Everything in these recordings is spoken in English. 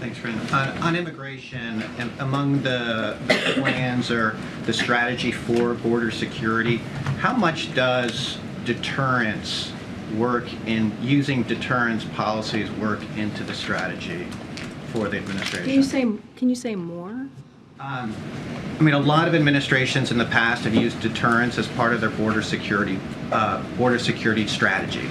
Thanks, Ren. On immigration, among the plans or the strategy for border security, how much does deterrence work in using deterrence policies work into the strategy for the administration? Can you say more? I mean, a lot of administrations in the past have used deterrence as part of their border security strategy.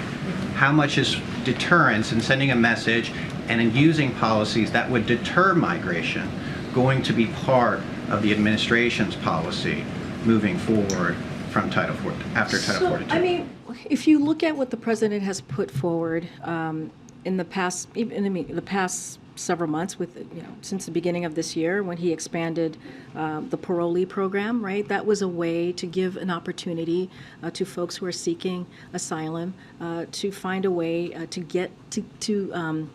How much is deterrence in sending a message and in using policies that would deter migration going to be part of the administration's policy moving forward from Title 4 after Title 42? I mean, if you look at what the president has put forward in the past, the past several months, since the beginning of this year, when he expanded the parolee program, right? That was a way to give an opportunity to folks who are seeking asylum to find a way to get to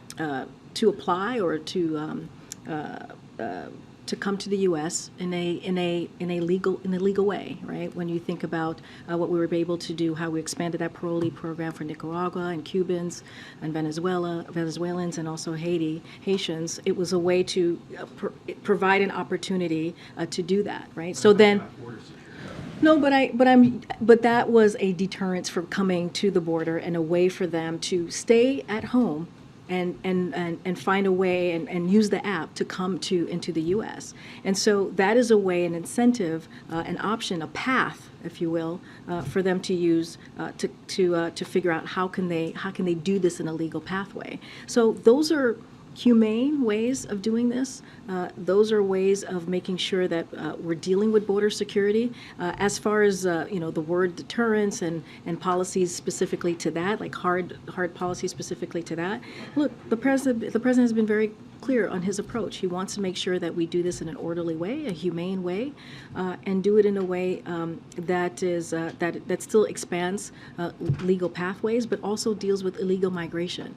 apply or to come to the U.S. in a legal way, right? When you think about what we were able to do, how we expanded that parolee program for Nicaragua and Cubans and Venezuelans and also Haitians, it was a way to provide an opportunity to do that, right? So then. No, but that was a deterrence for coming to the border and a way for them to stay at home and find a way and use the app to come into the U.S. And so that is a way, an incentive, an option, a path, if you will, for them to use to figure out how can they do this in a legal pathway. So those are humane ways of doing this. Those are ways of making sure that we're dealing with border security. As far as the word deterrence and policies specifically to that, like hard policies specifically to that. Look, the president has been very clear on his approach. He wants to make sure that we do this in an orderly way, a humane way, and do it in a way that still expands legal pathways, but also deals with illegal migration.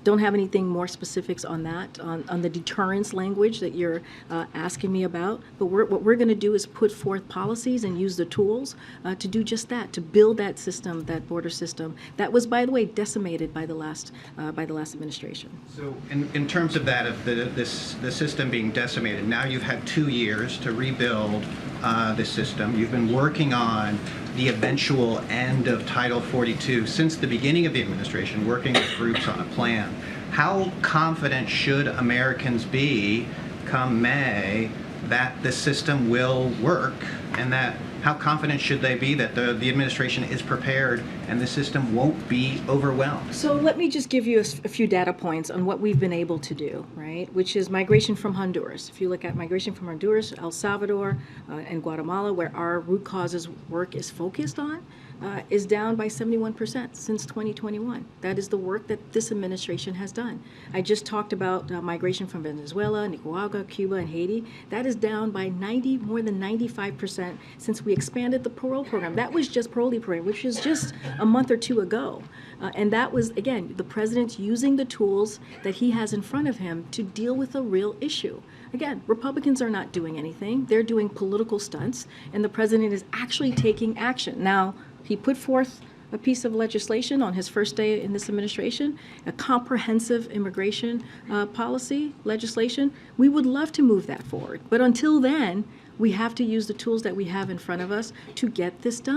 Don't have anything more specifics on that, on the deterrence language that you're asking me about. But what we're going to do is put forth policies and use the tools to do just that, to build that system, that border system that was, by the way, decimated by the last administration. So, in terms of that, of the system being decimated, now you've had 2 years to rebuild the system. You've been working on the eventual end of Title 42 since the beginning of the administration, working with groups on a plan. How confident should Americans be come May that the system will work, and that how confident should they be that the administration is prepared and the system won't be overwhelmed? So let me just give you a few data points on what we've been able to do, right? Which is migration from Honduras. If you look at migration from Honduras, El Salvador, and Guatemala, where our root causes work is focused on, is down by 71% since 2021. That is the work that this administration has done. I just talked about migration from Venezuela, Nicaragua, Cuba, and Haiti. That is down by more than 95% since we expanded the parole program. That was just parolee program, which was just a month or two ago. And that was, again, the president's using the tools that he has in front of him to deal with a real issue. Again, Republicans are not doing anything. They're doing political stunts, and the president is actually taking action. Now, he put forth a piece of legislation on his first day in this administration, a comprehensive immigration policy legislation. We would love to move that forward. But until then, we have to use the tools that we have in front of us to get this done.